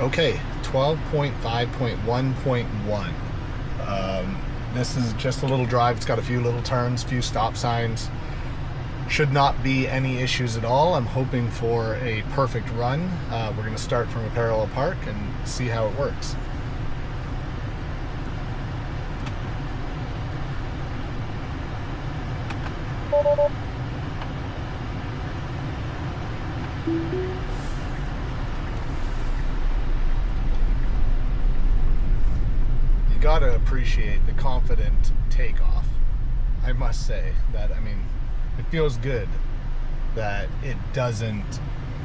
Okay, 12.5.1.1. This is just a little drive. It's got a few little turns, few stop signs. Should not be any issues at all. I'm hoping for a perfect run. We're going to start from a parallel park and see how it works. You gotta appreciate the confident takeoff. I must say that, it feels good that it doesn't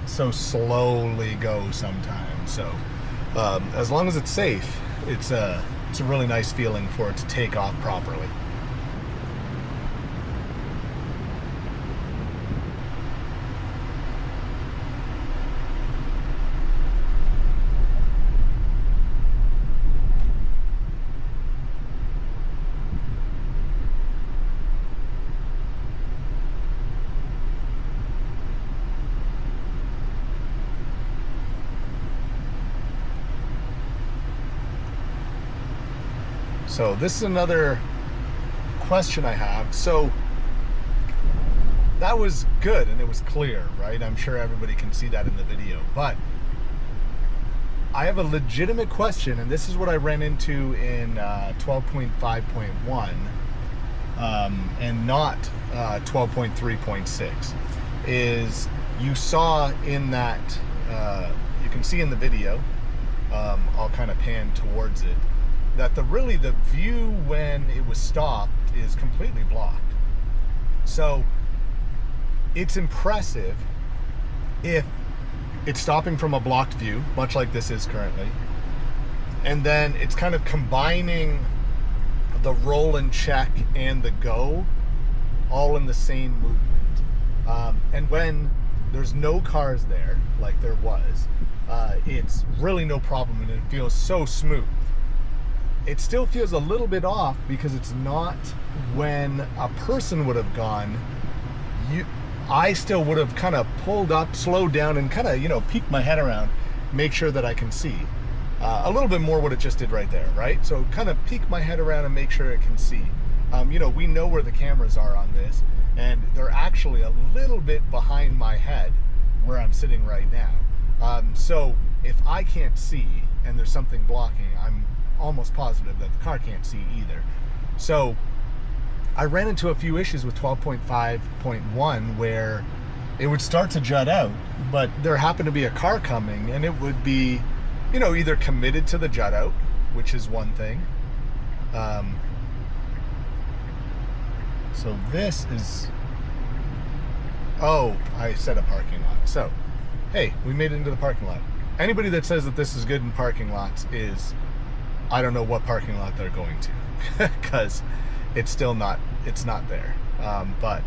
so slowly go sometimes. So as long as it's safe, it's a really nice feeling for it to take off properly. So this is another question I have. So that was good and it was clear, right? I'm sure everybody can see that in the video, but I have a legitimate question, and this is what I ran into in 12.5.1 and not 12.3.6 is you saw in that, you can see in the video, I'll kind of pan towards it, that the view when it was stopped is completely blocked. So it's impressive if it's stopping from a blocked view, much like this is currently, and then it's kind of combining the roll and check and the go all in the same movement. And when there's no cars there, like there was, it's really no problem and it feels so smooth. It still feels a little bit off because it's not when a person would have gone. I still would have kind of pulled up, slowed down, and kind of, peeked my head around, make sure that I can see. A little bit more what it just did right there, right? So kind of peek my head around and make sure it can see. We know where the cameras are on this, and they're actually a little bit behind my head where I'm sitting right now. So if I can't see and there's something blocking, I'm almost positive that the car can't see either. So I ran into a few issues with 12.5.1 where it would start to jut out, but there happened to be a car coming and it would be, either committed to the jut out, which is one thing. So this is, I said a parking lot. So, hey, we made it into the parking lot. Anybody that says that this is good in parking lots is, I don't know what parking lot they're going to, because it's still not, it's not there. But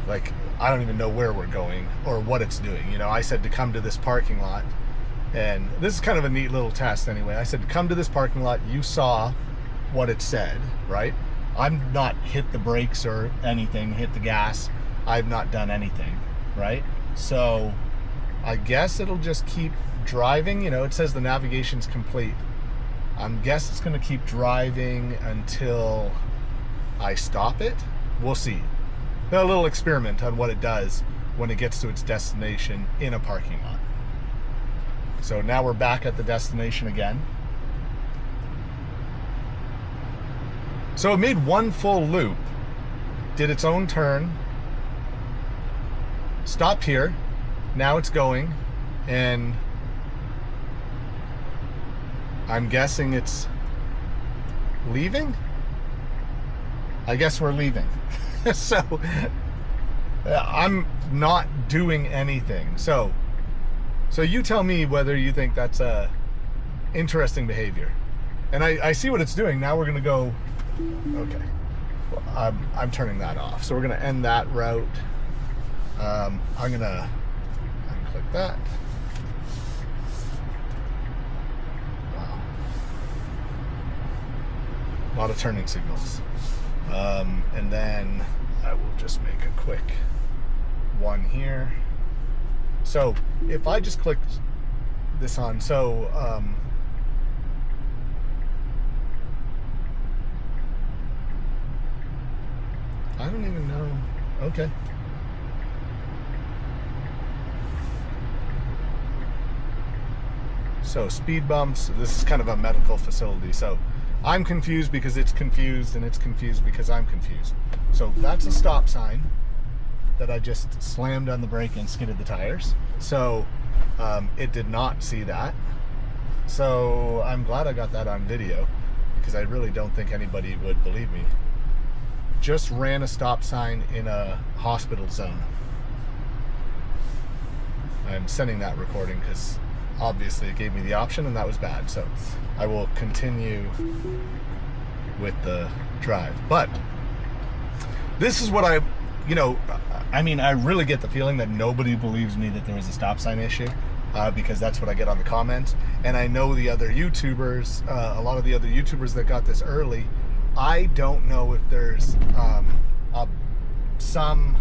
like, I don't even know where we're going or what it's doing. I said to come to this parking lot, and this is kind of a neat little test anyway. I said to come to this parking lot. You saw what it said, right? I'm not hit the brakes or anything, hit the gas. I've not done anything, right? So I guess it'll just keep driving. It says the navigation's complete. I guess it's going to keep driving until I stop it. We'll see. A little experiment on what it does when it gets to its destination in a parking lot. So now we're back at the destination again. So it made one full loop, did its own turn, stopped here, now it's going, and I'm guessing it's leaving? I guess we're leaving. So I'm not doing anything. So you tell me whether you think that's interesting behavior. And I see what it's doing. Now we're gonna go, okay. Well, I'm turning that off. So we're gonna end that route. I'm gonna unclick that. A lot of turning signals. And then I will just make a quick one here. So if I just click this on, so I don't even know. Okay. So speed bumps, this is kind of a medical facility. So I'm confused because it's confused, and it's confused because I'm confused. So that's a stop sign that I just slammed on the brake and skidded the tires. So it did not see that. So I'm glad I got that on video, because I really don't think anybody would believe me. Just ran a stop sign in a hospital zone. I'm sending that recording because obviously it gave me the option, and that was bad. So I will continue with the drive. But this is what I really get the feeling that nobody believes me that there was a stop sign issue, because that's what I get on the comments. And I know the other YouTubers, a lot of the other YouTubers that got this early, I don't know if there's some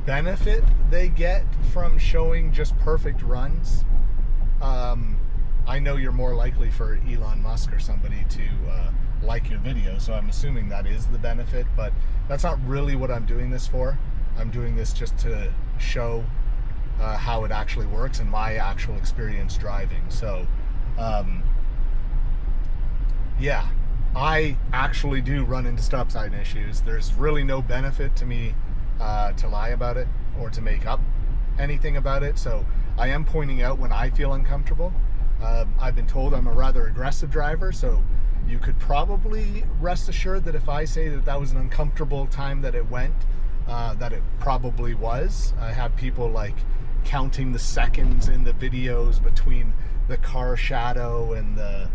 benefit they get from showing just perfect runs. I know you're more likely for Elon Musk or somebody to like your video, so I'm assuming that is the benefit, but that's not really what I'm doing this for. I'm doing this just to show how it actually works and my actual experience driving. So yeah, I actually do run into stop sign issues. There's really no benefit to me to lie about it or to make up anything about it. So I am pointing out when I feel uncomfortable. I've been told I'm a rather aggressive driver, so you could probably rest assured that if I say that that was an uncomfortable time that it went, that it probably was. I have people like counting the seconds in the videos between the car shadow and the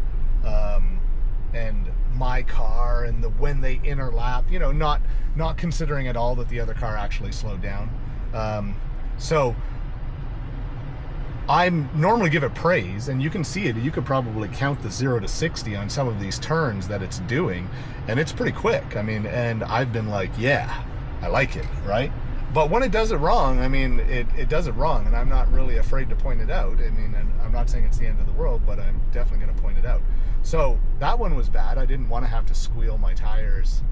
and my car, and the when they interlap, you know, not considering at all that the other car actually slowed down. So I normally give it praise, and you can see it. You could probably count the 0 to 60 on some of these turns that it's doing, and it's pretty quick. I mean, and I've been like, yeah, I like it, right? But when it does it wrong, I mean, it does it wrong, and I'm not really afraid to point it out. I mean, and I'm not saying it's the end of the world, but I'm definitely going to point it out. So that one was bad. I didn't want to have to squeal my tires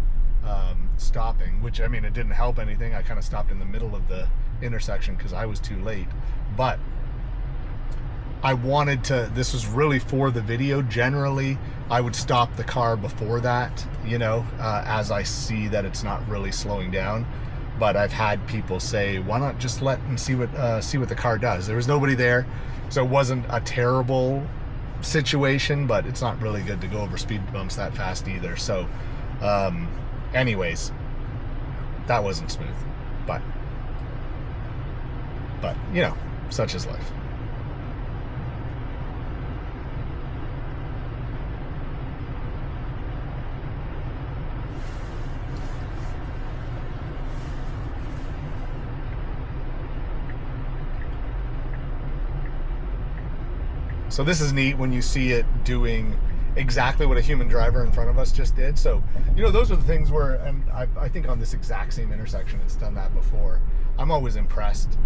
stopping, which, I mean, it didn't help anything. I kind of stopped in the middle of the intersection because I was too late. But I wanted to, this was really for the video. Generally, I would stop the car before that, you know, as I see that it's not really slowing down. But I've had people say, why not just let and see what the car does? There was nobody there, so it wasn't a terrible situation, but it's not really good to go over speed bumps that fast either. So anyways, that wasn't smooth, but you know, such is life. So this is neat when you see it doing exactly what a human driver in front of us just did. So, you know, those are the things where, and I think on this exact same intersection it's done that before. I'm always impressed